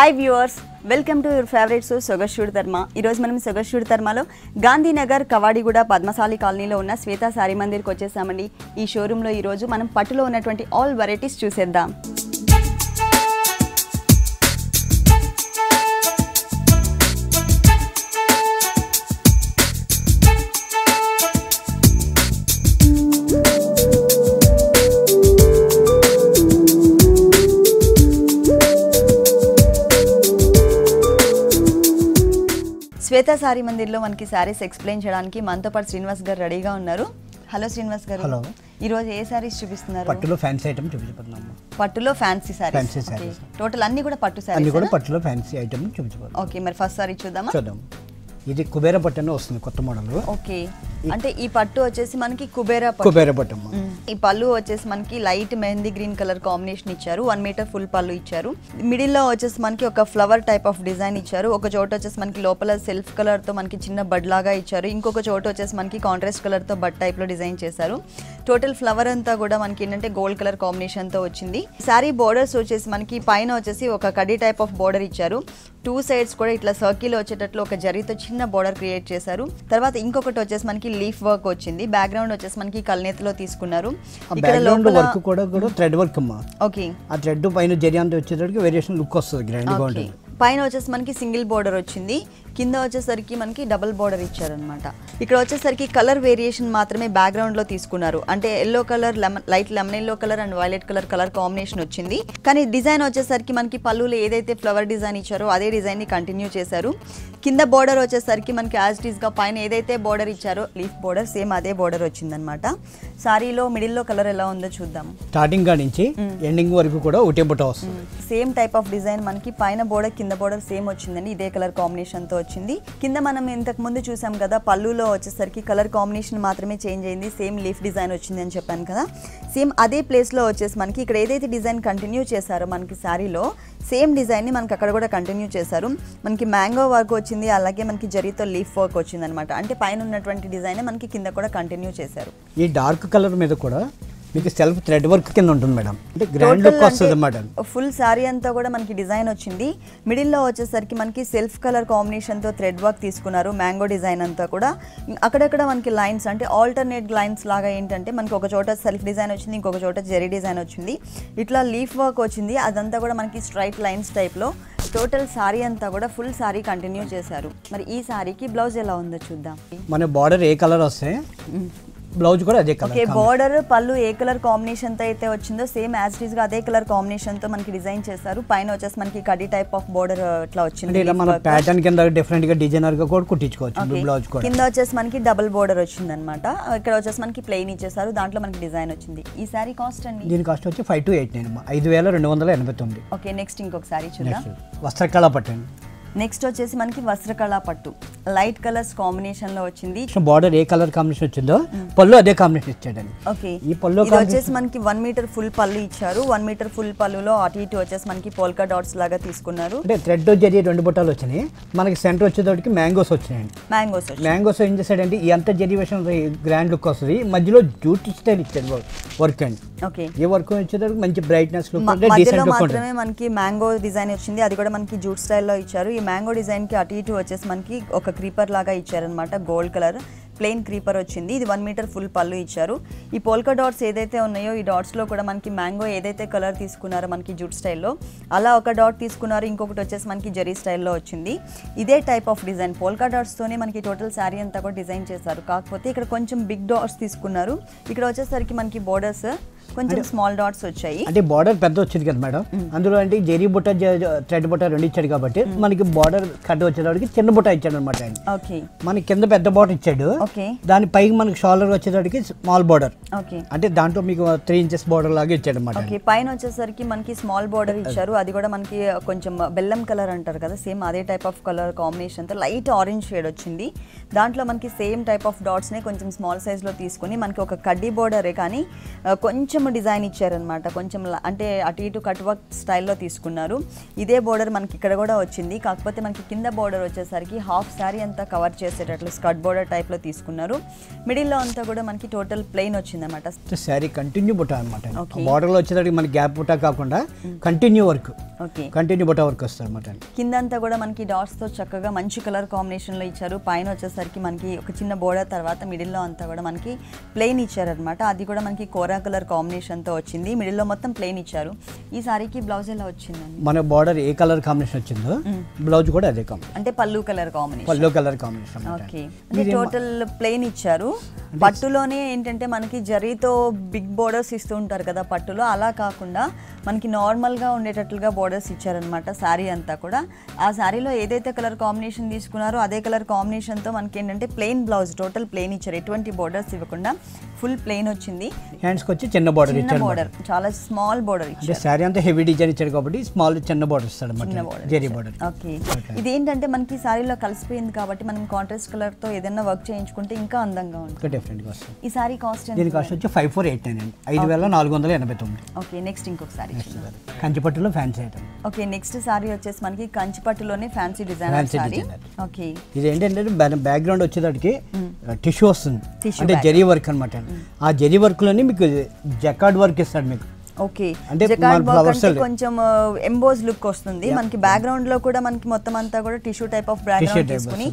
Hi viewers, welcome to your favourite show సొగశూడ్ ధర్మ. ఈరోజు మనం సొగశూడ్ ధర్మలో గాంధీనగర్ కవాడిగూడ పద్మశాలి కాలనీలో ఉన్న శ్వేత సారీ మందిర్కి వచ్చేసామండి. ఈ షోరూంలో ఈరోజు మనం పట్టులో ఉన్నటువంటి ఆల్ వెరైటీస్ చూసేద్దాం. శ్వేత సారీ మందిర్లో మనకి సారీస్ ఎక్స్ప్లెయిన్ చేయడానికి మనతో పాటు శ్రీనివాస్ గారు రెడీగా ఉన్నారు. హలో శ్రీనివాస్ గారు. హలో. ఈరోజు ఏ సారీస్ చూపిస్తున్నారు? పట్టులో ఫ్యాన్సీ ఐటమ్ చూపించబోతున్నాము. పట్టులో ఫ్యాన్సీ సారీస్. టోటల్ అన్ని కూడా పట్టు సారీస్. అన్ని కూడా పట్టులో ఫ్యాన్సీ ఐటమ్ చూపించబోతున్నాం. ఓకే, మరి ఫస్ట్ సారీ చూద్దాం. ఇది కుబేర పట్టు అని వస్తుంది, కొత్త మోడల్. ఓకే, అంటే ఈ పట్టు వచ్చేసి మనకి కుబేర పట్టు. ఈ పళ్ళు వచ్చేసి మనకి light mehndi green colour combination ఇచ్చారు. 1 మీటర్ ఫుల్ పళ్ళు ఇచ్చారు. మిడిల్ లో వచ్చేసి మనకి ఒక ఫ్లవర్ టైప్ ఆఫ్ డిజైన్ ఇచ్చారు. ఒక చోట వచ్చేసి మనకి లోపల సెల్ఫ్ కలర్ తో మనకి చిన్న బడ్ లాగా ఇచ్చారు. ఇంకొక చోట వచ్చేసి మనకి కాంట్రాస్ట్ కలర్ తో బడ్ టైప్ లో డిజైన్ చేశారు. టోటల్ ఫ్లవర్ అంతా కూడా మనకి ఏంటంటే గోల్డ్ కలర్ కాంబినేషన్ తో వచ్చింది. సారీ బోర్డర్స్ వచ్చేసి మనకి పైన వచ్చేసి ఒక కడ్డీ టైప్ ఆఫ్ బోర్డర్ ఇచ్చారు. 2 సైడ్స్ కూడా ఇట్లా సర్కిల్ వచ్చేటట్లు ఒక జరీతో చిన్న బోర్డర్ క్రియేట్ చేశారు. తర్వాత ఇంకొకటి వచ్చేసి మనకి లీఫ్ వర్క్ వచ్చింది. బ్యాక్గ్రౌండ్ వచ్చేసి మనకి కల్నేతలో తీసుకున్నారు. ఇక్కడ లోపల వర్క్ కూడా థ్రెడ్ వర్క్ అమ్మా. ఓకే, ఆ థ్రెడ్ పైన జరీ అంతా వచ్చేటప్పటికి వేరియేషన్ లుక్ వస్తుంది, గ్రాండ్ గా ఉంటుంది. పైన వచ్చేసి మనకి సింగిల్ బోర్డర్ వచ్చింది. కింద వచ్చేసరికి మనకి డబుల్ బోర్డర్ ఇచ్చారనమాట. ఇక్కడ వచ్చేసరికి కలర్ వేరియేషన్ మాత్రమే బ్యాక్గ్రౌండ్ లో తీసుకున్నారు. అంటే yellow colour, light lemon yellow colour and violet colour combination వచ్చింది. కానీ డిజైన్ వచ్చేసరికి మనకి పళ్ళులో ఏదైతే ఫ్లవర్ డిజైన్ ఇచ్చారో అదే డిజైన్ ని కంటిన్యూ చేశారు. కింద బోర్డర్ వచ్చేసరికి మనకి యాజ్ ఇట్ ఈస్ గా పైన ఏదైతే బోర్డర్ ఇచ్చారో లీఫ్ బోర్డర్ సేమ్ అదే బోర్డర్ వచ్చిందనమాట. సారీలో మిడిల్ లో కలర్ ఎలా ఉందో చూద్దాం. స్టార్టింగ్ గా నుంచి ఎండింగ్ వరకు కూడా ఒకటే బుట్ట వస్తుంది. సేమ్ టైప్ ఆఫ్ డిజైన్ మనకి పైన బోర్డర్ కింద బోర్డర్ సేమ్ వచ్చిందండి. ఇదే కలర్ కాంబినేషన్ తో వచ్చింది. కింద మనం ఇంతకు ముందు చూసాం కదా, పళ్ళులో వచ్చేసరికి కలర్ కాంబినేషన్ మాత్రమే చేంజ్ అయింది. సేమ్ లీఫ్ డిజైన్ వచ్చింది అని చెప్పాను కదా. సేమ్ అదే ప్లేస్ లో వచ్చేసి మనకి ఇక్కడ ఏదైతే డిజైన్ కంటిన్యూ చేశారో మనకి సారీలో సేమ్ డిజైన్ ని మనకి అక్కడ కూడా కంటిన్యూ చేశారు. మనకి మ్యాంగో వర్క్ వచ్చింది, అలాగే మనకి జరీతో లీఫ్ వర్క్ వచ్చింది అనమాట. అంటే పైన ఉన్నటువంటి డిజైన్ మనకి కింద కూడా కంటిన్యూ చేశారు. ఈ డార్క్ కలర్ మీద కూడా మీకు సెల్ఫ్ థ్రెడ్ వర్క్ కింద ఉంటుంది మేడం. అంటే గ్రాండ్ లుక్ వస్తుంది అన్నమాట. ఫుల్ సారీ అంతా కూడా మనకి డిజైన్ వచ్చింది. మిడిల్ లో వచ్చేసరికి మనకి సెల్ఫ్ కలర్ కాంబినేషన్ తో థ్రెడ్ వర్క్ తీసుకున్నారు. మ్యాంగో డిజైన్ అంతా కూడా అక్కడక్కడ మనకి లైన్స్ అంటే ఆల్టర్నేట్ లైన్స్ లాగా ఏంటంటే మనకి ఒక చోట సెల్ఫ్ డిజైన్ వచ్చింది, ఇంకొక చోట జెరీ డిజైన్ వచ్చింది. ఇట్లా లీఫ్ వర్క్ వచ్చింది. అదంతా కూడా మనకి స్ట్రైట్ లైన్స్ టైప్ లో టోటల్ సారీ అంతా కూడా ఫుల్ సారీ కంటిన్యూ చేశారు. మరి ఈ సారీకి బ్లౌజ్ ఎలా ఉందో చూద్దాం. మన బార్డర్ ఏ కలర్ వస్తే బ్లౌజ్ కూడా అదే కలర్. ఓకే, బార్డర్ పళ్ళు ఏ కలర్ కాంబినేషన్ తో అయితే వచ్చిందో సేమ్ యాజ్ ఇట్ ఈస్ గా అదే కలర్ కాంబినేషన్ తో మనకి డిజైన్ చేశారు. పైన వచ్చేసి మనకి కడ్డీ టైప్ ఆఫ్ బార్డర్ ఇట్లా వచ్చింది. ఇలా మన ప్యాటర్న్ కింద డిఫరెంట్ గా డిజైనర్ గా కూడా కుట్టించుకోవచ్చు. బ్లౌజ్ కూడా కింద వచ్చేసి మనకి డబుల్ బార్డర్ వచ్చింది అనమాట. ఇక్కడ వచ్చేసి మనకి ప్లెయిన్ ఇచ్చేసారు, దాంట్లో మనకి డిజైన్ వచ్చింది. ఈ సారీ కాస్ట్ అండి? దీని కాస్ట్ వచ్చి 5289, 5289. ఓకే, నెక్స్ట్ ఇంకొక సారీ చూద్దాం. వస్త్రకళ పట్టండి. నెక్స్ట్ వచ్చేసి మనకి వస్త్రకళ పట్టు లైట్ కలర్స్ కాంబినేషన్ లో వచ్చింది. బార్డర్ ఏ కలర్ కాంబినేషన్ వచ్చిందో పళ్ళు అదే కాంబినేషన్ ఇచ్చాడండి. ఓకే, ఈ పళ్ళు ఇది వచ్చేసి మనకి 1 మీటర్ ఫుల్ పళ్ళు ఇచ్చారు. 1 మీటర్ ఫుల్ పళ్ళులో అటు ఇటు వచ్చేసి మనకి పోల్కా డాట్స్ లాగా తీసుకున్నారు. అంటే థ్రెడ్ జరీ 2 బుట్టాలు వచ్చినాయి. మనకి సెంటర్ వచ్చేటప్పటికి మ్యాంగోస్ వచ్చినాయండి. మ్యాంగోస్ ఏం చేశాడంటే ఈ అంత జరీ వేషన్ గ్రాండ్ లుక్ వస్తుంది. మధ్యలో జూట్ స్టైల్ ఇచ్చాడు వర్క్ అండి. ఓకే, ఈ వర్క్ వచ్చేటప్పటికి మంచి బ్రైట్నెస్ లుక్ మధ్యలో మాత్రమే మనకి మ్యాంగో డిజైన్ వచ్చింది. అది కూడా మనకి జూట్ స్టైల్లో ఇచ్చారు. ఈ మ్యాంగో డిజైన్ కి అటు ఇటు వచ్చేసి మనకి ఒక క్రీపర్ లాగా ఇచ్చారనమాట. గోల్డ్ కలర్ ప్లెయిన్ క్రీపర్ వచ్చింది. ఇది 1 మీటర్ ఫుల్ పళ్ళు ఇచ్చారు. ఈ పోల్కా డాట్స్ ఏదైతే ఉన్నాయో ఈ డాట్స్ లో కూడా మనకి మ్యాంగో ఏదైతే కలర్ తీసుకున్నారో మనకి జూట్ స్టైల్లో అలా ఒక డాట్ తీసుకున్నారు. ఇంకొకటి వచ్చేసి మనకి జరీ స్టైల్లో వచ్చింది. ఇదే type of design polka dots తోనే మనకి టోటల్ శారీ అంతా కూడా డిజైన్ చేశారు. కాకపోతే ఇక్కడ కొంచెం బిగ్ డాట్స్ తీసుకున్నారు. ఇక్కడ వచ్చేసరికి మనకి బోర్డర్స్ కొంచెం స్మాల్ డాట్స్ వచ్చాయి. అంటే బార్డర్ పెద్ద వచ్చింది కదా మేడం. అందులో అంటే జెరీ బుట్ట థ్రెడ్ బుట్ట 2 ఇచ్చాడు కాబట్టి మనకి బార్డర్ కట్ వచ్చేటప్పటికి చిన్న బుట్ట ఇచ్చాడు అనమాట. ఓకే, మనకి కింద పెద్ద బార్డర్ ఇచ్చాడు. దాని పైకి మనకి షోల్డర్ వచ్చేటప్పటికి స్మాల్ బార్డర్. ఓకే, అంటే దాంట్లో మీకు 3 ఇంచెస్ బార్డర్ లాగా ఇచ్చాడు అనమాట. ఓకే, పైన వచ్చేసరికి మనకి స్మాల్ బార్డర్ ఇచ్చారు. అది కూడా మనకి కొంచెం బెల్లం కలర్ అంటారు కదా, సేమ్ అదే టైప్ ఆఫ్ కలర్ కాంబినేషన్ తో లైట్ ఆరెంజ్ షేడ్ వచ్చింది. దాంట్లో మనకి సేమ్ టైప్ ఆఫ్ డాట్స్ నే కొంచెం స్మాల్ సైజ్ లో తీసుకుని మనకి ఒక కడ్డీ బార్డరే కానీ కొంచెం డిజైన్ ఇచ్చారనమాట. కొంచెం అంటే అటు ఇటు కట్ వర్క్ స్టైల్లో తీసుకున్నారు. ఇదే బోర్డర్ మనకి ఇక్కడ కూడా వచ్చింది. కాకపోతే మనకి కింద బోర్డర్ వచ్చేసరికి హాఫ్ శారీ అంతా కవర్ చేసేటట్లు స్కర్ట్ బోర్డర్ టైప్ లో తీసుకున్నారు. తీసుకున్నారు. మిడిల్లో అంతా కూడా మనకి టోటల్ ప్లెయిన్ వచ్చిందన్నమాట. శారీ కంటిన్యూ బుట్ట అనమాట. బార్డర్లో వచ్చేసరికి మనకి గ్యాప్ బుట్ట కాకుండా కంటిన్యూ వర్క్, కంటిన్యూ బుట్ట వర్క్ వస్తుంది అనమాట. కిందంతా కూడా మనకి డాట్స్తో చక్కగా మంచి కలర్ కాంబినేషన్లో ఇచ్చారు. పైన వచ్చేసరికి మనకి ఒక చిన్న బోర్డర్, తర్వాత మిడిల్లో అంతా కూడా మనకి ప్లెయిన్ ఇచ్చారనమాట. అది కూడా మనకి కోరా కలర్ కాంబినేషన్తో వచ్చింది. మిడిల్లో మొత్తం ప్లెయిన్ ఇచ్చారు. ఈ సారీకి బ్లౌజ్ ఎలా వచ్చిందండి? మన బార్డర్ ఏ కలర్ కాంబినేషన్ వచ్చిందో బ్లౌజ్ కూడా అదే కాంబినేషన్, అంటే పళ్ళు కలర్ కాంబినేషన్. పళ్ళు కలర్ కాంబినేషన్. ఓకే, అంటే టోటల్ ప్లెయిన్ ఇచ్చారు. పట్టులోనే ఏంటంటే మనకి జరీతో బిగ్ బోర్డర్స్ ఇస్తూ ఉంటారు కదా పట్టులో, అలా కాకుండా మనకి నార్మల్గా ఉండేటట్లుగా బోర్డర్స్ ఇచ్చారనమాట శారీ అంతా కూడా. ఆ శారీలో ఏదైతే కలర్ కాంబినేషన్ తీసుకున్నారో అదే కలర్ కాంబినేషన్తో మనకి ఏంటంటే ప్లెయిన్ బ్లౌజ్, టోటల్ ప్లెయిన్ ఇచ్చారు. ఎటువంటి బోర్డర్స్ ఇవ్వకుండా ఫుల్ ప్లెయిన్ వచ్చింది. హ్యాండ్స్కి వచ్చి చిన్న బోర్డర్ ఇచ్చారు. బోర్డర్ చాలా స్మాల్ బోర్డర్ ఇచ్చారు. శారీ అంతా హెవీ డిజైన్ ఇచ్చారు కాబట్టి స్మాల్ చిన్న బోర్డర్ ఇస్తాడు అన్నమాట, జరీ బోర్డర్. ఓకే, ఇది ఏంటంటే మనకి శారీలో కలిసిపోయింది కాబట్టి మనం కాంట్రాస్ట్ కలర్ తో ఏదైనా వర్క్ చేయించుకుంటే ఇంకా అందంగా ఉంటుంది. డిఫరెంట్ గా వస్తుంది. ఈ శారీ కాస్ట్ ఎంత? దీని కాస్ట్ వచ్చి 5489 అండి, 5489. ఓకే, నెక్స్ట్ ఇంకొక శారీ కంచిపట్టులో fancy item. Okay, next sari వచ్చేసి మనకి కంచిపట్టులోనే ఫ్యాన్సీ డిజైన్ శారీ. ఓకే, ఇది ఏంటంటే బ్యాక్గ్రౌండ్ వచ్చేదానికి టిష్యూ వస్తుంది, అంటే జరీ వర్క్ అనమాట. ఆ జరీ వర్క్ లోనే మీకు జకార్డ్ వర్క్ ఇస్తాడు మీకు. ఓకే, జకార్డ్ వర్క్ అంటే కొంచెం ఎంబోజ్ లుక్ వస్తుంది మనకి. బ్యాక్గ్రౌండ్ లో కూడా మనకి మొత్తం అంతా కూడా టిష్యూ టైప్ ఆఫ్ బ్యాక్గ్రౌండ్ తీసుకుని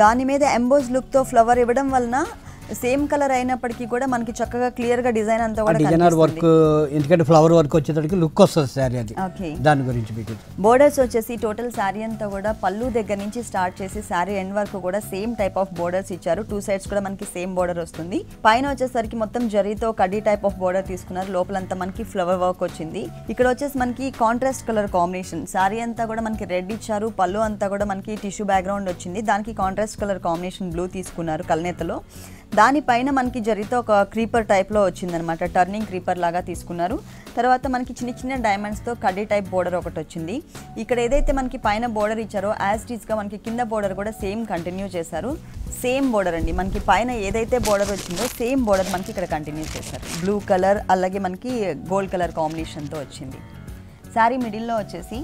దాని మీద ఎంబోజ్ లుక్ తో ఫ్లవర్ ఇవ్వడం వలన సేమ్ కలర్ అయినప్పటికీ కూడా మనకి చక్కగా క్లియర్ గా డిజైన్ అంతా కూడా డిజైనర్ వర్క్, ఎందుకంటే ఫ్లవర్ వర్క్ వచ్చేటప్పటికి లుక్ వస్తుంది సారీ. అది దాని గురించి మీకు బోర్డర్స్ వచ్చేసి టోటల్ శారీ అంతా కూడా పళ్ళు దగ్గర నుంచి స్టార్ట్ చేసి శారీ ఎండ్ వరకు కూడా సేమ్ టైప్ ఆఫ్ బోర్డర్స్ ఇచ్చారు. 2 సైడ్స్ కూడా మనకి సేమ్ బోర్డర్ వస్తుంది. పైన వచ్చేసరికి మొత్తం జరీతో కడ్డీ టైప్ ఆఫ్ బోర్డర్ తీసుకున్నారు. లోపలంతా మనకి ఫ్లవర్ వర్క్ వచ్చింది. ఇక్కడ వచ్చేసి మనకి కాంట్రాస్ట్ కలర్ కాంబినేషన్, శారీ అంతా కూడా మనకి రెడ్ ఇచ్చారు. పళ్ళు అంతా కూడా మనకి టిష్యూ బ్యాక్గ్రౌండ్ వచ్చింది. దానికి కాంట్రాస్ట్ కలర్ కాంబినేషన్ బ్లూ తీసుకున్నారు కల్నేతలో. దానిపైన మనకి జరీతో ఒక క్రీపర్ టైప్లో వచ్చిందనమాట, టర్నింగ్ క్రీపర్ లాగా తీసుకున్నారు. తర్వాత మనకి చిన్న చిన్న డైమండ్స్తో కడ్డీ టైప్ బోర్డర్ ఒకటి వచ్చింది. ఇక్కడ ఏదైతే మనకి పైన బోర్డర్ ఇచ్చారో యాజ్ టీజ్గా మనకి కింద బోర్డర్ కూడా సేమ్ కంటిన్యూ చేశారు. సేమ్ బోర్డర్ అండి, మనకి పైన ఏదైతే బోర్డర్ వచ్చిందో సేమ్ బోర్డర్ మనకి ఇక్కడ కంటిన్యూ చేశారు. బ్లూ కలర్ అలాగే మనకి గోల్డ్ కలర్ కాంబినేషన్తో వచ్చింది. శారీ మిడిల్లో వచ్చేసి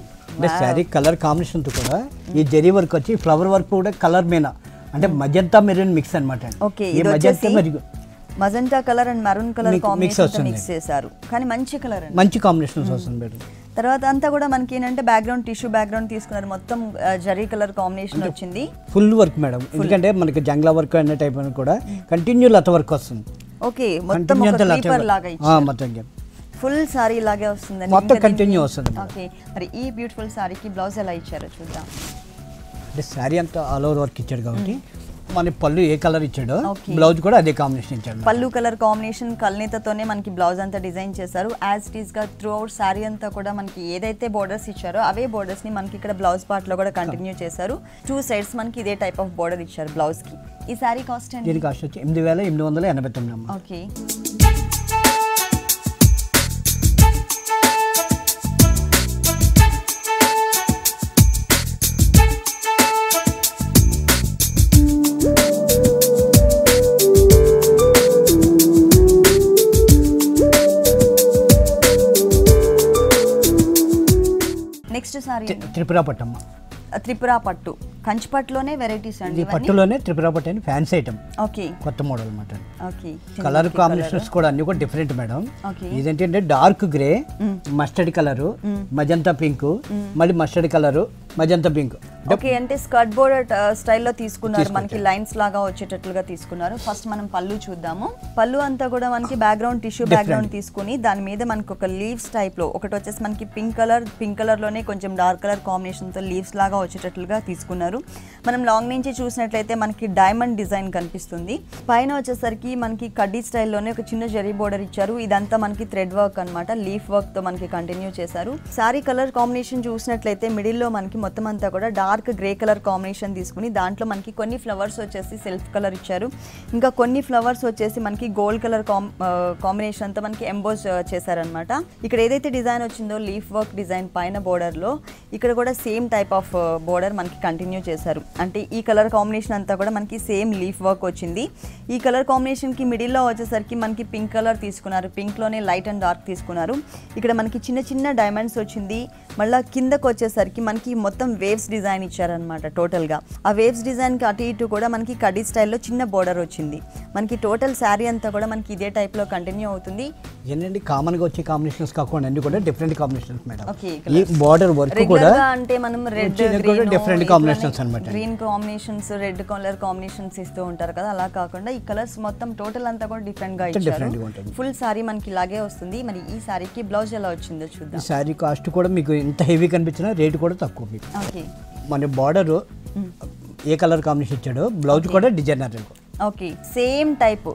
శారీ కలర్ కాంబినేషన్తో కూడా ఈ జరీ వర్క్ వచ్చి ఫ్లవర్ వర్క్ కూడా కలర్ మీద, అంటే మజంతా మెరూన్ మిక్స్ అన్నమాట. ఓకే, ఇది వచ్చేసి magenta colour and maroon colour combination mix చేశారు, కానీ మంచి కలర్ అండి, మంచి కాంబినేషన్ వస్తుంది. తర్వాత అంతా కూడా మనకి ఏంటంటే బ్యాక్గ్రౌండ్ టిష్యూ బ్యాక్గ్రౌండ్ తీసుకున్నారు. మొత్తం జరీ కలర్ కాంబినేషన్ వచ్చింది. ఫుల్ వర్క్ మేడం, ఎందుకంటే మనకి జంగ్లా వర్క్ అనే టైప్ అని కూడా కంటిన్యూ లత వర్క్ వస్తుంది. ఓకే, మొత్తం క్రీపర్ లాగా ఇచ్చారు. మొత్తం ఫుల్ సారీ లాగే వస్తుంది, మొత్తం కంటిన్యూ వస్తుంది. ఓకే, మరి ఈ బ్యూటిఫుల్ సారీకి బ్లౌజ్ ఎలా ఇచ్చారో చూద్దాం. అంటే శారీ అంతా ఆల్ ఓవర్ వర్క్ ఇచ్చాడు కాబట్టి మన పళ్ళు ఏ కలర్ ఇచ్చాడో బ్లౌజ్ కూడా అదే కాంబినేషన్ ఇచ్చాడు. పళ్ళు కలర్ కాంబినేషన్ కల్నేతతోనే మనకి బ్లౌజ్ అంతా డిజైన్ చేశారు. యాజ్ ఇట్ ఈస్ గా త్రూ అవుట్ శారీ అంతా కూడా మనకి ఏదైతే బోర్డర్స్ ఇచ్చారో అవే బోర్డర్స్ ని మనకి ఇక్కడ బ్లౌజ్ పార్ట్ లో కూడా కంటిన్యూ చేశారు. 2 సైడ్స్ మనకి ఇదే టైప్ ఆఫ్ బోర్డర్ ఇచ్చారు బ్లౌజ్ కి. ఈ శారీ కాస్ట్ అండి? దీని కాస్ట్ వచ్చి 8889. ఓకే, నెక్స్ట్ సారీ త్రిపుర పట్టమ్మ. త్రిపుర పట్టు, కంచిపట్టులోనే వెరైటీస్ అండి. పట్టులోనే త్రిపుర పట్టు అని ఫ్యాన్సీ ఐటమ్. ఓకే, కొత్త మోడల్ అన్నమాట. ఓకే, కలర్ కాంబినేషన్స్ కూడా అన్ని కూడా డిఫరెంట్ మేడం. ఇదేంటంటే dark grey, mustard colour, magenta pink, మళ్ళీ mustard colour, magenta pink. Okay, అంటే స్కర్ట్ బోర్డర్ స్టైల్లో తీసుకున్నారు, మనకి లైన్స్ లాగా వచ్చేటట్లుగా తీసుకున్నారు. ఫస్ట్ మనం పళ్ళు చూద్దాము. పళ్ళు అంతా కూడా మనకి బ్యాక్గ్రౌండ్ టిష్యూ బ్యాక్గ్రౌండ్ తీసుకుని దాని మీద మనకి ఒక లీవ్స్ టైప్ లో ఒకటి వచ్చేసి మనకి పింక్ కలర్ లోనే కొంచెం డార్క్ కలర్ కాంబినేషన్ తో లీవ్స్ లాగా వచ్చేటట్లుగా తీసుకున్నారు. మనం లాంగ్ నుంచి చూసినట్లయితే మనకి డైమండ్ డిజైన్ కనిపిస్తుంది. పైన వచ్చేసరికి మనకి కడ్డీ స్టైల్లోనే ఒక చిన్న జరీ బోర్డర్ ఇచ్చారు. ఇదంతా మనకి థ్రెడ్ వర్క్ అనమాట, లీఫ్ వర్క్ తో మనకి కంటిన్యూ చేశారు. సారీ కలర్ కాంబినేషన్ చూసినట్లయితే మిడిల్ లో మనకి మొత్తం అంతా కూడా డార్క్ గ్రే కలర్ కాంబినేషన్ తీసుకుని దాంట్లో మనకి కొన్ని ఫ్లవర్స్ వచ్చేసి సెల్ఫ్ కలర్ ఇచ్చారు. ఇంకా కొన్ని ఫ్లవర్స్ వచ్చేసి మనకి గోల్డ్ కలర్ కాంబినేషన్ అంతా మనకి ఎంబోజ్ చేశారనమాట. ఇక్కడ ఏదైతే డిజైన్ వచ్చిందో లీఫ్ వర్క్ డిజైన్ పైన బోర్డర్ లో ఇక్కడ కూడా సేమ్ టైప్ ఆఫ్ బోర్డర్ మనకి కంటిన్యూ చేశారు. అంటే ఈ కలర్ కాంబినేషన్ అంతా కూడా మనకి సేమ్ లీఫ్ వర్క్ వచ్చింది. ఈ కలర్ కాంబినేషన్ కి మిడిల్ లో వచ్చేసరికి మనకి పింక్ కలర్ తీసుకున్నారు, పింక్ లోనే లైట్ అండ్ డార్క్ తీసుకున్నారు. ఇక్కడ మనకి చిన్న చిన్న డైమండ్స్ వచ్చింది. మళ్ళీ కిందకు వచ్చేసరికి మనకి మొత్తం వేవ్స్ డిజైన్ ఇచ్చారనమాట టోటల్గా. ఆ వేవ్స్ డిజైన్కి అటు ఇటు కూడా మనకి కడ్డీ స్టైల్లో చిన్న బోర్డర్ వచ్చింది. మనకి టోటల్ శారీ అంతా కూడా మనకి ఇదే టైప్లో కంటిన్యూ అవుతుంది. ఏంటంటే కామన్గా వచ్చే కాంబినేషన్స్ కాకుండా అన్ని కూడా డిఫరెంట్ కాంబినేషన్స్ మేడం. ఓకే, ఈ బోర్డర్ వర్క్ కూడా అంటే మనం రెడ్ డిఫరెంట్ కాంబినేషన్స్ అన్నమాట. Green combinations, red colour combinations ఇస్తూ ఉంటారు కదా, అలా కాకుండా ఈ కలర్స్ మొత్తం టోటల్ అంతా కూడా డిఫరెంట్ గా ఇచ్చారు. ఫుల్ సారీ మనకి ఇలాగే వస్తుంది. మరి ఈ సారీకి బ్లౌజ్ ఎలా వచ్చిందో చూద్దాం. ఈ సారీ కాస్ట్ కూడా మీకు ఇంత హెవీ కనిపించినా రేట్ కూడా తక్కువ మీకు. ఓకే, మన బార్డర్ ఏ కలర్ కాంబినేషన్ ఇచ్చాడో బ్లౌజ్ కూడా డిజైనర్. ఓకే, సేమ్ టైప్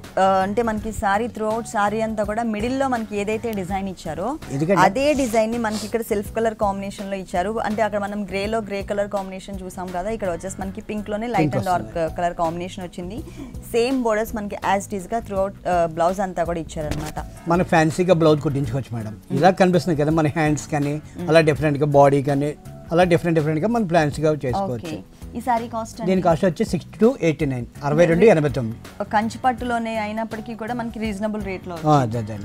అంటే మనకి సారీ త్రూ అవుట్ సారీ అంతా కూడా మిడిల్లో మనకి ఏదైతే డిజైన్ ఇచ్చారో అదే డిజైన్ ని మనకి ఇక్కడ సెల్ఫ్ కలర్ కాంబినేషన్ లో ఇచ్చారు. అంటే అక్కడ మనం గ్రేలో గ్రే కలర్ కాంబినేషన్ చూసాం కదా, ఇక్కడ వచ్చేసి మనకి పింక్ లోనే light and dark colour combination వచ్చింది. సేమ్ బోర్డర్స్ మనకి యాజ్ ఇట్ ఈస్ గా త్రూ అవుట్ బ్లౌజ్ అంతా కూడా ఇచ్చారనమాట. మన ఫ్యాన్సీగా బ్లౌజ్ కుట్టించుకోవచ్చు మేడం. ఇలా కనిపిస్తుంది కదా మన హ్యాండ్స్ కానీ, అలా డిఫరెంట్ గా బాడీ కానీ, అలా డిఫరెంట్ గా మనం ఫ్యాన్సీగా చేసుకోవచ్చు. ఈ సారీ కాస్ట్ దీని కాస్ట్ వచ్చి 6289, 6289. కంచి పట్టులోనే అయినప్పటికీ కూడా మనకి రీజనబుల్ రేట్ లో.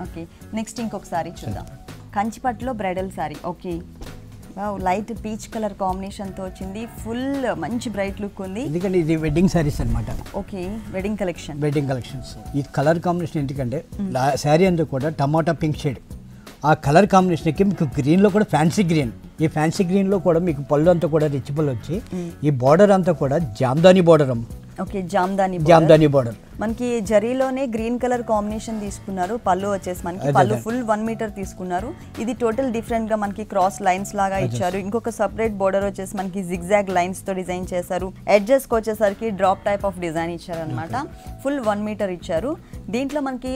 ఓకే, నెక్స్ట్ ఇంకొక సారీ చూద్దాం. కంచి పట్టులో bridal sorry. Okay, light peach colour combination తో వచ్చింది. ఫుల్ మంచి బ్రైట్ లుక్ ఉంది. ఎందుకంటే ఇది వెడ్డింగ్ సారీస్ అన్నమాట. Okay, wedding collections. ఈ కలర్ కాంబినేషన్ ఎందుకంటే శారీ అంతా కూడా టమాటా పింక్ షేడ్. ఆ కలర్ కాంబినేషన్కి మీకు గ్రీన్లో కూడా ఫ్యాన్సీ గ్రీన్. ఈ ఫ్యాన్సీ గ్రీన్లో కూడా మీకు పళ్ళు అంతా కూడా రిచ్ పళ్ళు వచ్చి ఈ బార్డర్ అంతా కూడా Jamdani border. Okay, Jamdani border. మనకి జరీలోనే గ్రీన్ కలర్ కాంబినేషన్ తీసుకున్నారు. పళ్ళు వచ్చేసి మనకి పళ్ళు ఫుల్ 1 మీటర్ తీసుకున్నారు. ఇది టోటల్ డిఫరెంట్ గా మనకి క్రాస్ లైన్స్ లాగా ఇచ్చారు. ఇంకొక సపరేట్ బోర్డర్ వచ్చేసి మనకి జిగ్జాగ్ లైన్స్ తో డిజైన్ చేశారు. ఎడ్జెస్ కి వచ్చేసరికి డ్రాప్ టైప్ ఆఫ్ డిజైన్ ఇచ్చారు అనమాట. ఫుల్ 1 మీటర్ ఇచ్చారు. దీంట్లో మనకి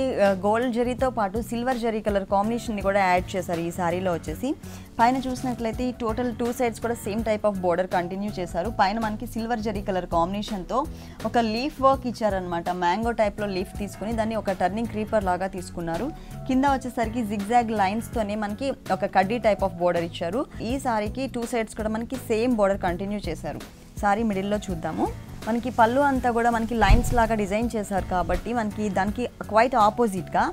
గోల్డ్ జరీతో పాటు సిల్వర్ జరీ కలర్ కాంబినేషన్ ని కూడా యాడ్ చేశారు ఈ సారీలో వచ్చేసి. పైన చూసినట్లయితే ఈ టోటల్ 2 సైడ్స్ కూడా same type of border continue చేశారు. పైన మనకి సిల్వర్ జరీ కలర్ కాంబినేషన్ తో ఒక లీఫ్ వర్క్ ఇచ్చారనమాట. మ్యాంగో టైప్ లో లీఫ్ తీసుకుని దాన్ని ఒక టర్నింగ్ క్రీపర్ లాగా తీసుకున్నారు. కింద వచ్చేసరికి జిగ్జాగ్ లైన్స్ తోనే మనకి ఒక కడ్డీ టైప్ ఆఫ్ బోర్డర్ ఇచ్చారు. ఈ సారీకి 2 సైడ్స్ కూడా మనకి సేమ్ బోర్డర్ కంటిన్యూ చేశారు. సారీ మిడిల్లో చూద్దాము. మనకి పళ్ళు అంతా కూడా మనకి లైన్స్ లాగా డిజైన్ చేశారు కాబట్టి మనకి దానికి క్వైట్ ఆపోజిట్గా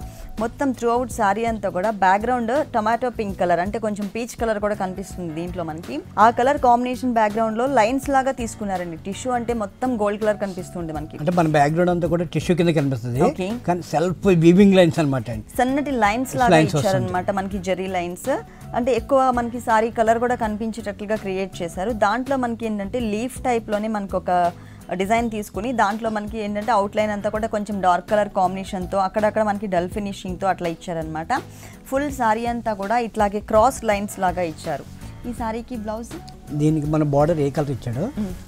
మొత్తం త్రూ అవుట్ శారీ అంతా కూడా బ్యాక్గ్రౌండ్ టొమాటో పింక్ కలర్, అంటే కొంచెం పీచ్ కలర్ కూడా కనిపిస్తుంది దీంట్లో మనకి. ఆ కలర్ కాంబినేషన్ బ్యాక్గ్రౌండ్ లో లైన్స్ లాగా తీసుకున్నారండి. టిష్యూ అంటే మొత్తం గోల్డ్ కలర్ కనిపిస్తుంది మనకి. అంటే మన బ్యాక్గ్రౌండ్ అంతా కూడా టిష్యూ కింద కనిపిస్తుంది కానీ సెల్ఫ్ వీవింగ్ లైన్స్ అన్నమాట. సన్నటి లైన్స్ లాగా ఇచ్చారనమాట మనకి, జరీ లైన్స్. అంటే ఎక్కువ మనకి సారీ కలర్ కూడా కనిపించేటట్లుగా క్రియేట్ చేశారు. దాంట్లో మనకి ఏంటంటే లీఫ్ టైప్ లోనే మనకు ఒక డిజైన్ తీసుకుని దాంట్లో మనకి ఏంటంటే అవుట్లైన్ అంతా కూడా కొంచెం డార్క్ కలర్ కాంబినేషన్తో అక్కడక్కడ మనకి డల్ ఫినిషింగ్తో అట్లా ఇచ్చారనమాట. ఫుల్ సారీ అంతా కూడా ఇట్లాగే క్రాస్ లైన్స్ లాగా ఇచ్చారు. ఈ సారీకి బ్లౌజ్, దీనికి మన బార్డర్ ఏ కలర్ ఇచ్చాడో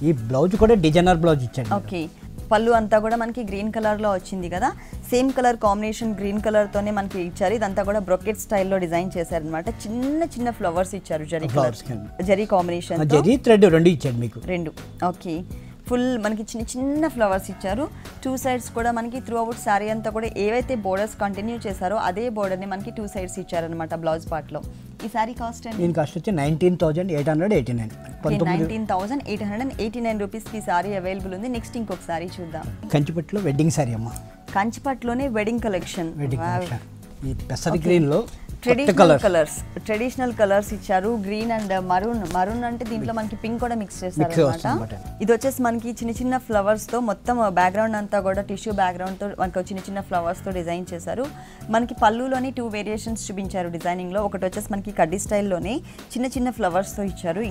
ఈ బ్లౌజ్ కూడా డిజైనర్ బ్లౌజ్ ఇచ్చాడు. ఓకే, పళ్ళు అంతా కూడా మనకి గ్రీన్ కలర్ లో వచ్చింది కదా, same colour combination green colour తోనే మనకి ఇచ్చారు. ఇదంతా కూడా బ్రొకెట్ స్టైల్లో డిజైన్ చేశారనమాట. చిన్న చిన్న ఫ్లవర్స్ ఇచ్చారు జరీ కాంబినేషన్, జరీ థ్రెడ్ రెండు ఇచ్చాడు మీకు. రెండు. ఓకే, ఫుల్ మనకి చిన్న చిన్న ఫ్లవర్స్ ఇచ్చారు. 2 సైడ్స్ కూడా మనకి త్రూ అవుట్ శారీ అంతా కూడా ఏవైతే బోర్డర్స్ కంటిన్యూ చేశారో అదే బోర్డర్ని మనకి 2 సైడ్స్ ఇచ్చారనమాట బ్లౌజ్ పార్ట్లో. ఈ సారీ కాస్ట్ దీని కాస్ట్ వచ్చి 19,889. 19,889 రూపీస్కి ఈ సారీ అవైలబుల్ ఉంది. నెక్స్ట్ ఇంకొక సారీ చూద్దాం. కంచిపట్టులో వెడ్డింగ్ సారీ అమ్మ. కంచిపట్టులోనే వెడ్డింగ్ కలెక్షన్. ఈ పెసరి గ్రీన్ లో ట్రెడిషనల్ కలర్స్ ఇచ్చారు. గ్రీన్ అండ్ మరూన్ అంటే దీంట్లో మనకి పింక్ కూడా మిక్స్ చేస్తారు అనమాట. ఇది వచ్చేసి మనకి చిన్న చిన్న ఫ్లవర్స్ తో మొత్తం బ్యాక్గ్రౌండ్ అంతా కూడా టిష్యూ బ్యాక్గ్రౌండ్ తో మనకి చిన్న చిన్న ఫ్లవర్స్ తో డిజైన్ చేశారు. మనకి పళ్ళులోని 2 వేరియేషన్స్ చూపించారు డిజైనింగ్ లో. ఒకటి వచ్చేసి మనకి కడ్డీ స్టైల్లోనే చిన్న చిన్న ఫ్లవర్స్ తో ఇచ్చారు.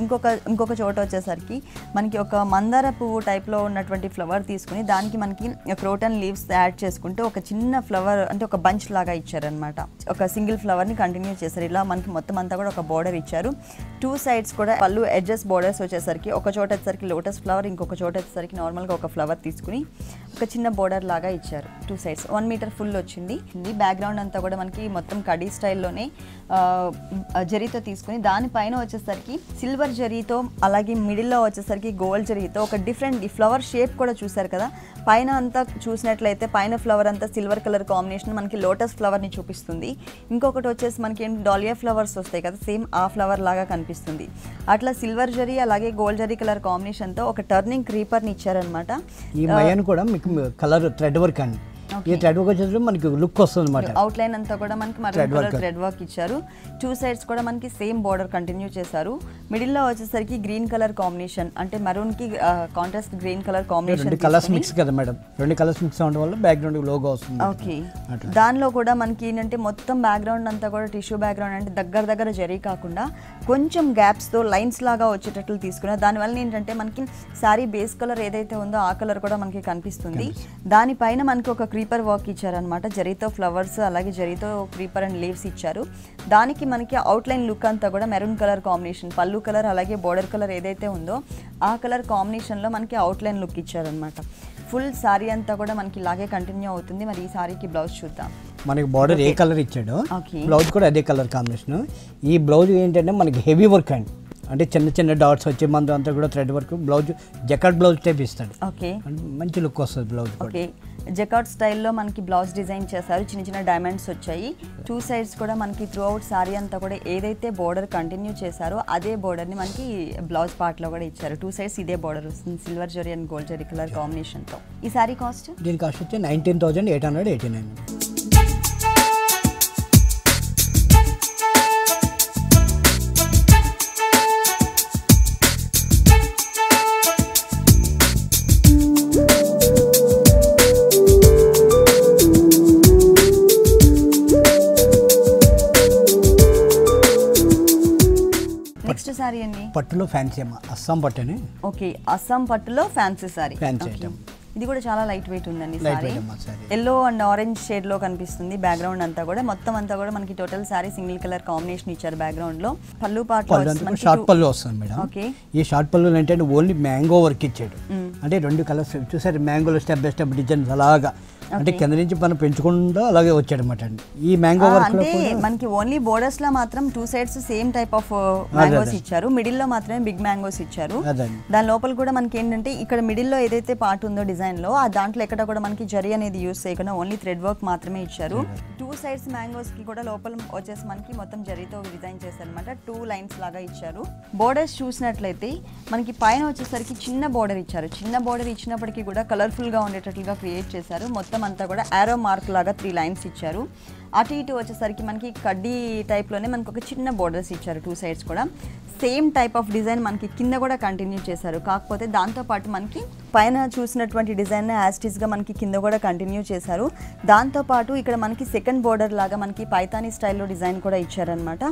ఇంకొక చోట వచ్చేసరికి మనకి ఒక మందార పువ్వు టైప్ లో ఉన్నటువంటి ఫ్లవర్ తీసుకుని దానికి మనకి క్రోటన్ లీవ్స్ యాడ్ చేసుకుంటే ఒక చిన్న ఫ్లవర్ అంటే ఒక బంచ్ లాగా ఇచ్చారనమాట. ఒక సింగిల్ ఫ్లవర్ ని కంటిన్యూ చేశారు. ఇలా మనకి మొత్తం అంతా కూడా ఒక బోర్డర్ ఇచ్చారు. 2 సైడ్స్ కూడా పళ్ళు ఎడ్జెస్ బోర్డర్స్ వచ్చేసరికి ఒక చోట వచ్చేసరికి లోటస్ ఫ్లవర్, ఇంకొక చోట వచ్చేసరికి నార్మల్ గా ఒక ఫ్లవర్ తీసుకుని ఒక చిన్న బోర్డర్ లాగా ఇచ్చారు. 2 సైడ్స్ 1 మీటర్ ఫుల్ వచ్చింది. బ్యాక్గ్రౌండ్ అంతా కూడా మనకి మొత్తం కడీ స్టైల్లోనే జరీతో తీసుకుని దానిపైన వచ్చేసరికి సిల్వర్ జరీతో, అలాగే మిడిల్లో వచ్చేసరికి గోల్డ్ జరీతో ఒక డిఫరెంట్ ఫ్లవర్ షేప్ కూడా చూసారు కదా. పైన అంతా చూసినట్లయితే పైన ఫ్లవర్ అంతా సిల్వర్ కలర్ కాంబినేషన్ మనకి లోటస్ ఫ్లవర్ని చూపిస్తుంది. ఇంకొకటి వచ్చేసి మనకి డాలియా ఫ్లవర్స్ వస్తాయి కదా, సేమ్ ఆ ఫ్లవర్ లాగా కనిపిస్తుంది. అట్లా సిల్వర్ జరీ అలాగే గోల్డ్ జరీ కలర్ కాంబినేషన్తో ఒక టర్నింగ్ క్రీపర్ని ఇచ్చారనమాట. ఈ మయన్ కూడా మీకు కలర్ థ్రెడ్ వర్క్ అండి. ఈ థ్రెడ్ వర్క్ వచ్చేసి మనకి లుక్ వస్తుంది అనమాట. అవుట్ లైన్ అంతా కూడా మనకి మరూన్ కలర్ థ్రెడ్ వర్క్ ఇచ్చారు. 2 సైడ్స్ కూడా మనకి సేమ్ బోర్డర్ కంటిన్యూ చేశారు. మిడిల్ లో వచ్చేసరికి గ్రీన్ కలర్ కాంబినేషన్, అంటే మరూన్ కి contrast green colour combination. 2 colours mix కదా మేడం, 2 కలర్స్ మిక్స్ అవడం వల్ల బ్యాక్గ్రౌండ్ లోగో వస్తుంది. ఓకే, దానిలో కూడా మనకి ఏంటంటే మొత్తం బ్యాక్గ్రౌండ్ అంతా కూడా టిష్యూ బ్యాక్గ్రౌండ్, అంటే దగ్గర జరీ కాకుండా కొంచెం గ్యాప్స్ తో లైన్స్ లాగా వచ్చేటట్లు తీసుకున్నారు. దానివల్ల ఏంటంటే మనకి సారీ బేస్ కలర్ ఏదైతే ఉందో ఆ కలర్ కూడా మనకి కనిపిస్తుంది. దానిపైన మనకి ఒక క్రీపర్ వర్క్ ఇచ్చారనమాట, జరీతో ఫ్లవర్స్ అలాగే జరీతో క్రీపర్ అండ్ లీవ్స్ ఇచ్చారు. దానికి మనకి అవుట్లైన్ లుక్ అంతా కూడా మెరూన్ కలర్ కాంబినేషన్, పళ్ళు కలర్ అలాగే బోర్డర్ కలర్ ఏదైతే ఉందో ఆ కలర్ కాంబినేషన్లో మనకి అవుట్లైన్ లుక్ ఇచ్చారనమాట. ఫుల్ సారీ అంతా కూడా మనకి ఇలాగే కంటిన్యూ అవుతుంది. మరి ఈ సారీకి బ్లౌజ్ చూద్దాం. మనకి బార్డర్ ఏ కలర్ ఇచ్చాడో బ్లౌజ్ కూడా అదే కలర్ కాంబినేషన్. ఈ బ్లౌజ్ ఏంటంటే మనకి హెవీ వర్క్ అండి, అంటే చిన్న డాట్స్ వచ్చే మంది అంతా కూడా thread work. Blouse జకాట్ blouse type ఇస్తాడు. ఓకే, మంచి లుక్ వస్తుంది బ్లౌజ్. ఓకే, జకాట్ స్టైల్లో మనకి బ్లౌజ్ డిజైన్ చేశారు. చిన్న డైమండ్స్ వచ్చాయి. 2 సైడ్స్ కూడా మనకి త్రూ అవుట్ సారీ అంతా కూడా ఏదైతే బోర్డర్ కంటిన్యూ చేశారో అదే బోర్డర్ని మనకి బ్లౌజ్ పార్ట్లో కూడా ఇచ్చారు. 2 సైడ్స్ ఇదే బోర్డర్ వస్తుంది, silver zari and gold zari colour కాంబినేషన్తో. ఈ సారీ కాస్ట్, దీని కాస్ట్ వచ్చి 19,889. నెక్స్ట్ సారీ అండి పట్టులో ఫ్యాన్సీ అమ్మ, అస్సాం పట్టు అని. ఓకే, అస్సాం పట్టులో ఫ్యాన్సీ సారీ. Fancy item. ఇది కూడా చాలా లైట్ వెయిట్ ఉందండి sorry. Yellow and orange shade లో కనిపిస్తుంది బ్యాక్గ్రౌండ్ అంతా కూడా. మొత్తం అంతా కూడా మనకి total sorry single colour combination ఇచ్చారు బ్యాక్గ్రౌండ్ లో. పళ్ళు పార్ట్ షార్ట్ పళ్ళు వస్తుంది మేడం. ఓకే, ఈ షార్ట్ పళ్ళు అంటే ఓన్లీ మ్యాంగో వర్క్ ఇచ్చాడు, అంటే 2 కలర్స్ చూసారు మ్యాంగోలో స్టెప్ బై స్టెప్ డిజైన్స్ అలాగా, అంటే కింద నుంచి మనం పెంచుకుంటూ అలాగే వచ్చాడు అనమాట అండి. ఈ మ్యాంగో వర్క్ అంటే మనకి ఓన్లీ బోర్డర్స్ లో మాత్రం 2 sides same type of mangoes ఇచ్చారు. మిడిల్ లో మాత్రమే బిగ్ మ్యాంగోస్ ఇచ్చారు. దాని లోపల కూడా మనకి ఏంటంటే ఇక్కడ మిడిల్ లో ఏదైతే పార్ట్ ఉందో డిజైన్ లో ఆ దాంట్లో ఎక్కడ కూడా మనకి జరీ అనేది యూస్ చేయకుండా ఓన్లీ థ్రెడ్ వర్క్ మాత్రమే ఇచ్చారు. 2 సైడ్స్ మ్యాంగోస్ కి కూడా లోపల వచ్చేసి మనకి మొత్తం జరీతో డిజైన్ చేశారు అనమాట. 2 లైన్స్ లాగా ఇచ్చారు. బోర్డర్స్ చూసినట్లయితే మనకి పైన వచ్చేసరికి చిన్న బోర్డర్ ఇచ్చారు. చిన్న బోర్డర్ ఇచ్చినప్పటికీ కూడా కలర్ఫుల్ గా ఉండేటట్లుగా క్రియేట్ చేశారు. మొత్తం అంతా కూడా ఆరో మార్క్ లాగా 3 లైన్స్ ఇచ్చారు. అటు ఇటు వచ్చేసరికి మనకి కడ్డీ టైప్లోనే మనకు ఒక చిన్న బోర్డర్స్ ఇచ్చారు. 2 సైడ్స్ కూడా సేమ్ టైప్ ఆఫ్ డిజైన్ మనకి కింద కూడా కంటిన్యూ చేశారు. కాకపోతే దాంతోపాటు మనకి పైన చూసినటువంటి డిజైన్ యాస్టీస్గా మనకి కింద కూడా కంటిన్యూ చేశారు. దాంతోపాటు ఇక్కడ మనకి సెకండ్ బోర్డర్ లాగా మనకి పైతానీ స్టైల్లో డిజైన్ కూడా ఇచ్చారనమాట.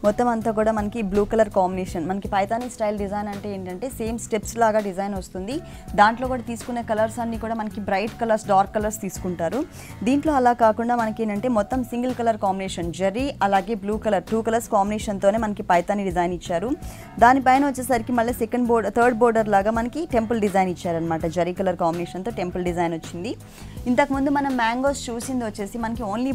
మొత్తం అంతా కూడా మనకి బ్లూ కలర్ కాంబినేషన్. మనకి పైతానీ స్టైల్ డిజైన్ అంటే ఏంటంటే సేమ్ స్టెప్స్ లాగా డిజైన్ వస్తుంది. దాంట్లో కూడా తీసుకునే కలర్స్ అన్నీ కూడా మనకి బ్రైట్ కలర్స్, డార్క్ కలర్స్ తీసుకుంటారు. దీంట్లో అలా కాకుండా మనకి ఏంటంటే మొత్తం సింగిల్ కలర్ కాంబినేషన్ జరీ అలాగే బ్లూ కలర్ 2 కలర్స్ కాంబినేషన్తోనే మనకి పైతానీ డిజైన్ ఇచ్చారు. దానిపైన వచ్చేసరికి మళ్ళీ థర్డ్ బోర్డర్ లాగా మనకి టెంపుల్ డిజైన్ ఇచ్చారనమాట. జరీ కలర్ కాంబినేషన్తో టెంపుల్ డిజైన్ వచ్చింది. ఇంతకుముందు మనం మ్యాంగోస్ చూసింది వచ్చేసి మనకి ఓన్లీ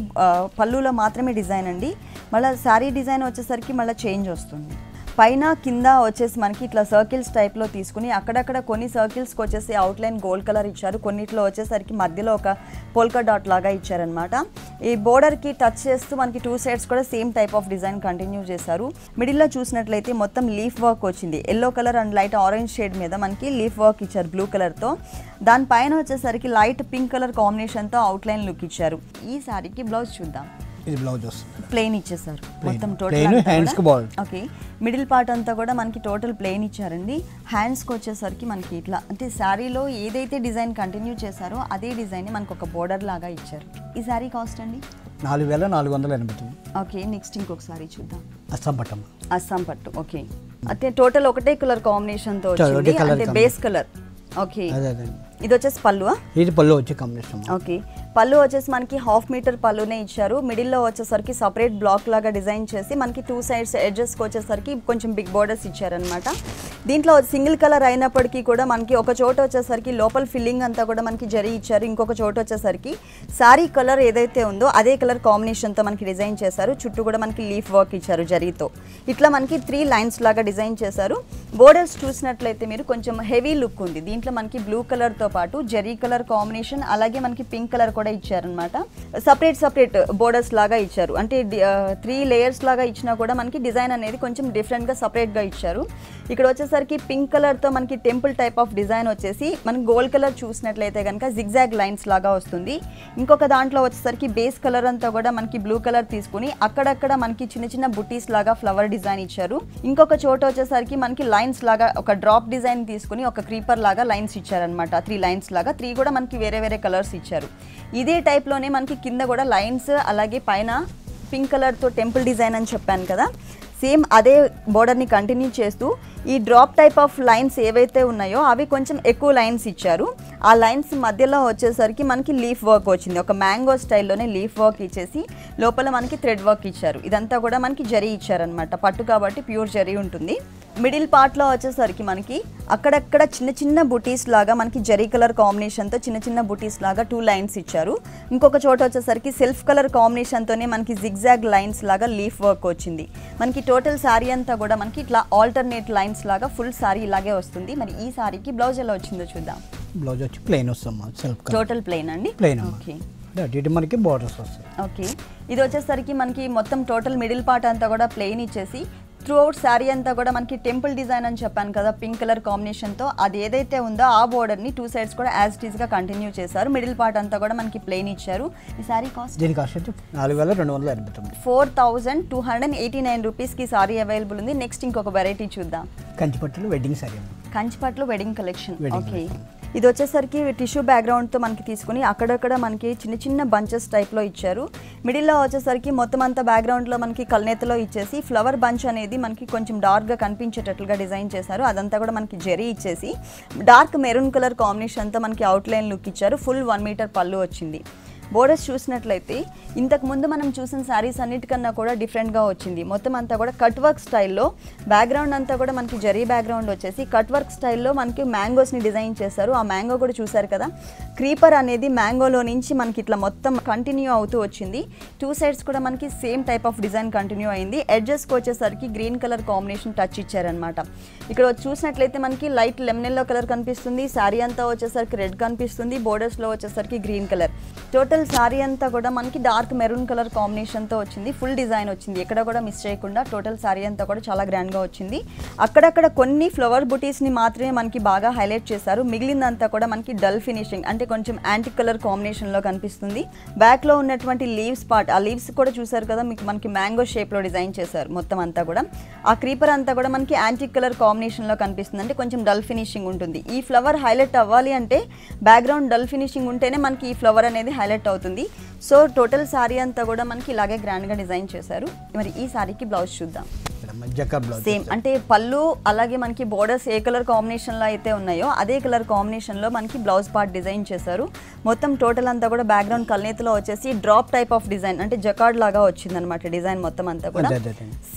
పళ్ళులో మాత్రమే డిజైన్ అండి. మళ్ళీ శారీ డిజైన్ వచ్చేసరికి మళ్ళీ చేంజ్ వస్తుంది. పైన కింద వచ్చేసి మనకి ఇట్లా సర్కిల్స్ టైప్లో తీసుకుని అక్కడక్కడ కొన్ని సర్కిల్స్కి వచ్చేసి అవుట్లైన్ గోల్డ్ కలర్ ఇచ్చారు. కొన్నిట్లో వచ్చేసరికి మధ్యలో ఒక పోల్కా డాట్ లాగా ఇచ్చారనమాట. ఈ బోర్డర్కి టచ్ చేస్తూ మనకి 2 సైడ్స్ కూడా same type of design continue చేశారు. మిడిల్లో చూసినట్లయితే మొత్తం లీఫ్ వర్క్ వచ్చింది. Yellow colour and light orange shade మీద మనకి లీఫ్ వర్క్ ఇచ్చారు బ్లూ కలర్తో. దానిపైన వచ్చేసరికి లైట్ పింక్ కలర్ కాంబినేషన్తో అవుట్లైన్ లుక్ ఇచ్చారు. ఈ సారీకి బ్లౌజ్ చూద్దాం. ఇది బ్లౌజ్ వస్తుంది ప్లెయిన్ ఇచ్చేసారు మొత్తం టోటల్. ఓకే, మిడిల్ పార్ట్ అంతా కూడా మనకి టోటల్ ప్లెయిన్ ఇచ్చారండి. హ్యాండ్స్కి వచ్చేసరికి మనకి ఇట్లా అంటే శారీలో ఏదైతే డిజైన్ కంటిన్యూ చేశారో అదే డిజైన్ మనకు ఒక బోర్డర్ లాగా ఇచ్చారు. ఈ శారీ కాస్ట్ అండి 4,489. ఓకే, నెక్స్ట్ ఇంకొక సారీ చూద్దాం. అస్సాం పట్టు. అస్సాం పట్టు. ఓకే, అయితే టోటల్ ఒకటే కలర్ కాంబినేషన్తో వచ్చింది, అంటే బేస్ కలర్. ఓకే, ఇది వచ్చేసి పళ్ళు. ఇది పళ్ళు వచ్చే కాంబినేషన్. ఓకే, పళ్ళు వచ్చేసి మనకి 1/2 మీటర్ పళ్ళునే ఇచ్చారు. మిడిల్లో వచ్చేసరికి సపరేట్ బ్లాక్ లాగా డిజైన్ చేసి మనకి 2 సైడ్స్ ఎడ్జెస్కి వచ్చేసరికి కొంచెం బిగ్ బోర్డర్స్ ఇచ్చారనమాట. దీంట్లో సింగిల్ కలర్ అయినప్పటికీ కూడా మనకి ఒక చోట వచ్చేసరికి లోపల ఫిల్లింగ్ అంతా కూడా మనకి జరీ ఇచ్చారు. ఇంకొక చోట వచ్చేసరికి శారీ కలర్ ఏదైతే ఉందో అదే కలర్ కాంబినేషన్తో మనకి డిజైన్ చేశారు. చుట్టూ కూడా మనకి లీఫ్ వర్క్ ఇచ్చారు జరీతో. ఇట్లా మనకి 3 లైన్స్ లాగా డిజైన్ చేశారు. బోర్డర్స్ చూసినట్లయితే మీరు కొంచెం హెవీ లుక్ ఉంది. దీంట్లో మనకి బ్లూ కలర్తో పాటు జరీ కలర్ కాంబినేషన్ అలాగే మనకి పింక్ కలర్ కూడా ఇచ్చారనమాట. సపరేట్ బోర్డర్స్ లాగా ఇచ్చారు. అంటే 3 లేయర్స్ లాగా ఇచ్చినా కూడా మనకి డిజైన్ అనేది కొంచెం డిఫరెంట్గా సపరేట్గా ఇచ్చారు. ఇక్కడ వచ్చేసరికి వచ్చేసరికి పింక్ కలర్తో మనకి టెంపుల్ టైప్ ఆఫ్ డిజైన్ వచ్చేసి మనకి గోల్డ్ కలర్ చూసినట్లయితే కనుక జిగ్జాగ్ లైన్స్ లాగా వస్తుంది. ఇంకొక దాంట్లో వచ్చేసరికి బేస్ కలర్ అంతా కూడా మనకి బ్లూ కలర్ తీసుకుని అక్కడక్కడ మనకి చిన్న చిన్న బుటీస్ లాగా ఫ్లవర్ డిజైన్ ఇచ్చారు. ఇంకొక చోట వచ్చేసరికి మనకి లైన్స్ లాగా ఒక డ్రాప్ డిజైన్ తీసుకుని ఒక క్రీపర్ లాగా లైన్స్ ఇచ్చారనమాట. 3 లైన్స్ లాగా 3 కూడా మనకి వేరే వేరే కలర్స్ ఇచ్చారు. ఇదే టైప్లోనే మనకి కింద కూడా లైన్స్ అలాగే పైన పింక్ కలర్తో టెంపుల్ డిజైన్ అని చెప్పాను కదా, సేమ్ అదే బోర్డర్ని కంటిన్యూ చేస్తూ ఈ డ్రాప్ టైప్ ఆఫ్ లైన్స్ ఏవైతే ఉన్నాయో అవి కొంచెం ఎక్కువ లైన్స్ ఇచ్చారు. ఆ లైన్స్ మధ్యలో వచ్చేసరికి మనకి లీఫ్ వర్క్ వచ్చింది. ఒక మ్యాంగో స్టైల్లోనే లీఫ్ వర్క్ ఇచ్చేసి లోపల మనకి థ్రెడ్ వర్క్ ఇచ్చారు. ఇదంతా కూడా మనకి జరీ ఇచ్చారనమాట. పట్టు కాబట్టి ప్యూర్ జరీ ఉంటుంది. మిడిల్ పార్ట్లో వచ్చేసరికి మనకి అక్కడక్కడ చిన్న చిన్న బుటీస్ లాగా మనకి జరీ కలర్ కాంబినేషన్తో చిన్న చిన్న బుటీస్ లాగా 2 లైన్స్ ఇచ్చారు. ఇంకొక చోట వచ్చేసరికి సెల్ఫ్ కలర్ కాంబినేషన్తోనే మనకి జిగ్జాగ్ లైన్స్ లాగా లీఫ్ వర్క్ వచ్చింది. మనకి టోటల్ శారీ అంతా కూడా మనకి ఇట్లా ఆల్టర్నేట్ లైన్స్ లాగా ఫుల్ శారీ ఇలాగే వస్తుంది. మరి ఈ శారీకి బ్లౌజ్ ఎలా వచ్చిందో చూద్దాం. బ్లౌజ్ వచ్చి ప్లెయిన్ వస్తాం, సెల్ఫ్ టోటల్ ప్లెయిన్ అండి. ప్లెయిన్. ఓకే, మనకి బోర్డర్స్ వస్తాయి. ఓకే, ఇది వచ్చేసరికి మనకి మొత్తం టోటల్ మిడిల్ పార్ట్ అంతా కూడా ప్లెయిన్ ఇచ్చేసి త్రూ అవుట్ శారీ అంతా కూడా మనకి టెంపుల్ డిజైన్ అని చెప్పాను కదా పింక్ కలర్ కాంబినేషన్తో, అది ఏదైతే ఉందో ఆ బోర్డర్ని 2 సైడ్స్ కూడా యాజ్ ఇట్ ఈస్గా కంటిన్యూ చేశారు. మిడిల్ పార్ట్ అంతా కూడా మనకి ప్లెయిన్ ఇచ్చారు. ఈ శారీ కాస్ట్ దీని కాస్ట్ వచ్చి 4289. 4289 రూపీస్కి శారీ అవైలబుల్ ఉంది. నెక్స్ట్ ఇంకొక వెరైటీ చూద్దాం. కంచిపట్టులో వెడ్డింగ్ శారీ. కంచిపట్టులో వెడ్డింగ్ కలెక్షన్. ఓకే, ఇది వచ్చేసరికి టిష్యూ బ్యాక్గ్రౌండ్తో మనకి తీసుకుని అక్కడక్కడ మనకి చిన్న చిన్న బంచెస్ టైప్లో ఇచ్చారు. మిడిల్లో వచ్చేసరికి మొత్తం అంతా బ్యాక్గ్రౌండ్లో మనకి కల్నేతలో ఇచ్చేసి ఫ్లవర్ బంచ్ అనేది మనకి కొంచెం డార్క్గా కనిపించేటట్లుగా డిజైన్ చేశారు. అదంతా కూడా మనకి జరీ ఇచ్చేసి డార్క్ మెరూన్ కలర్ కాంబినేషన్తో మనకి అవుట్లైన్ లుక్ ఇచ్చారు. ఫుల్ 1 మీటర్ పళ్ళు వచ్చింది. బోర్డర్స్ చూసినట్లయితే ఇంతకు ముందు మనం చూసిన శారీస్ అన్నిటికన్నా కూడా డిఫరెంట్గా వచ్చింది. మొత్తం అంతా కూడా కట్ వర్క్ స్టైల్లో బ్యాక్గ్రౌండ్ అంతా కూడా మనకి జరీ బ్యాక్గ్రౌండ్ వచ్చేసి కట్ వర్క్ స్టైల్లో మనకి మ్యాంగోస్ని డిజైన్ చేశారు. ఆ మ్యాంగో కూడా చూసారు కదా, క్రీపర్ అనేది మ్యాంగోలో నుంచి మనకి ఇట్లా మొత్తం కంటిన్యూ అవుతూ వచ్చింది. 2 సైడ్స్ కూడా మనకి same type of design continue అయింది. ఎడ్జెస్కి వచ్చేసరికి గ్రీన్ కలర్ కాంబినేషన్ టచ్ ఇచ్చారనమాట. ఇక్కడ చూసినట్లయితే మనకి లైట్ లెమన్ ఎల్లో కలర్ కనిపిస్తుంది. శారీ అంతా వచ్చేసరికి రెడ్ కనిపిస్తుంది. బోర్డర్స్లో వచ్చేసరికి గ్రీన్ కలర్. టోటల్ శారీ అంతా కూడా మనకి డార్క్ మెరూన్ కలర్ కాంబినేషన్తో వచ్చింది. ఫుల్ డిజైన్ వచ్చింది, ఎక్కడ కూడా మిస్ చేయకుండా టోటల్ శారీ అంతా కూడా చాలా గ్రాండ్గా వచ్చింది. అక్కడక్కడ కొన్ని ఫ్లవర్ బుటీస్ని మాత్రమే మనకి బాగా హైలైట్ చేశారు. మిగిలిందంతా కూడా మనకి డల్ ఫినిషింగ్ అంటే కొంచెం యాంటిక్ కలర్ కాంబినేషన్లో కనిపిస్తుంది. బ్యాక్లో ఉన్నటువంటి లీవ్స్ పార్ట్, ఆ లీవ్స్ కూడా చూసారు కదా, మీకు మనకి మ్యాంగో షేప్లో డిజైన్ చేశారు. మొత్తం అంతా కూడా ఆ క్రీపర్ అంతా కూడా మనకి యాంటిక్ కలర్ కాంబినేషన్లో కనిపిస్తుంది. అంటే కొంచెం డల్ ఫినిషింగ్ ఉంటుంది. ఈ ఫ్లవర్ హైలైట్ అవ్వాలి అంటే బ్యాక్గ్రౌండ్ డల్ ఫినిషింగ్ ఉంటేనే మనకి ఈ ఫ్లవర్ అనేది హైలైట్ అవుతుంది. సో టోటల్ శారీ అంతా కూడా మనకి ఇలాగే గ్రాండ్గా డిజైన్ చేశారు. మరి ఈ శారీకి బ్లౌజ్ చూద్దాం. సేమ్ అంటే పళ్ళు అలాగే మనకి బోర్డర్స్ ఏ కలర్ కాంబినేషన్లో అయితే ఉన్నాయో అదే కలర్ కాంబినేషన్లో మనకి బ్లౌజ్ పార్ట్ డిజైన్ చేశారు. మొత్తం టోటల్ అంతా కూడా బ్యాక్గ్రౌండ్ కల్నేతలో వచ్చేసి డ్రాప్ టైప్ ఆఫ్ డిజైన్ అంటే జకార్డ్ లాగా వచ్చిందనమాట డిజైన్ మొత్తం అంతా కూడా.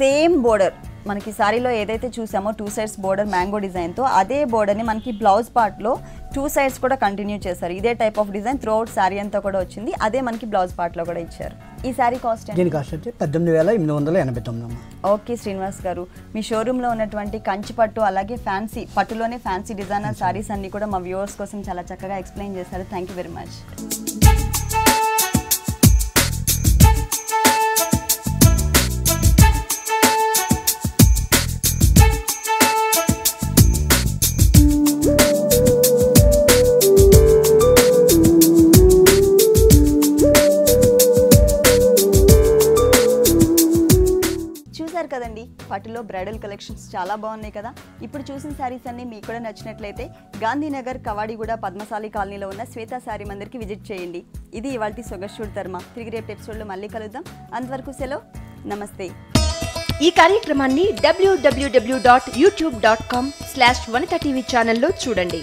సేమ్ బోర్డర్ మనకి శారీలో ఏదైతే చూసామో 2 సైడ్స్ బోర్డర్ మ్యాంగో డిజైన్తో అదే బోర్డర్ని మనకి బ్లౌజ్ పార్ట్లో 2 సైడ్స్ కూడా కంటిన్యూ చేశారు. ఇదే type of design through out sari అంతా కూడా వచ్చింది. అదే మనకి బ్లౌజ్ పార్ట్లో కూడా ఇచ్చారు. ఈ శారీ కాస్ట్ దీని కాస్ట్ వచ్చి 18,889. ఓకే శ్రీనివాస్ గారు, మీ షోరూంలో ఉన్నటువంటి కంచి పట్టు అలాగే ఫ్యాన్సీ పట్టులోనే ఫ్యాన్సీ డిజైనర్ శారీస్ అన్ని కూడా మా వ్యూవర్స్ కోసం చాలా చక్కగా ఎక్స్ప్లెయిన్ చేశారు. Thank you very much. కదండి, పట్టులో బ్రైడల్ కలెక్షన్స్ చాలా బాగున్నాయి కదా. ఇప్పుడు చూసిన శారీస్ అన్ని మీకు కూడా నచ్చినట్లయితే గాంధీనగర్ కవాడిగూడ పద్మశాలి కాలనీలో ఉన్న శ్వేత శారీ మందిర్కి విజిట్ చేయండి. ఇది ఇవాల్టి సొగస్చూడ్ ధర్మ. తిరిగి రేపు ఎపిసోడ్లో మళ్ళీ కలుద్దాం. అంతవరకు సెలవు, నమస్తే. ఈ కార్యక్రమాన్ని www.youtube.com/vanitha TV ఛానల్లో చూడండి.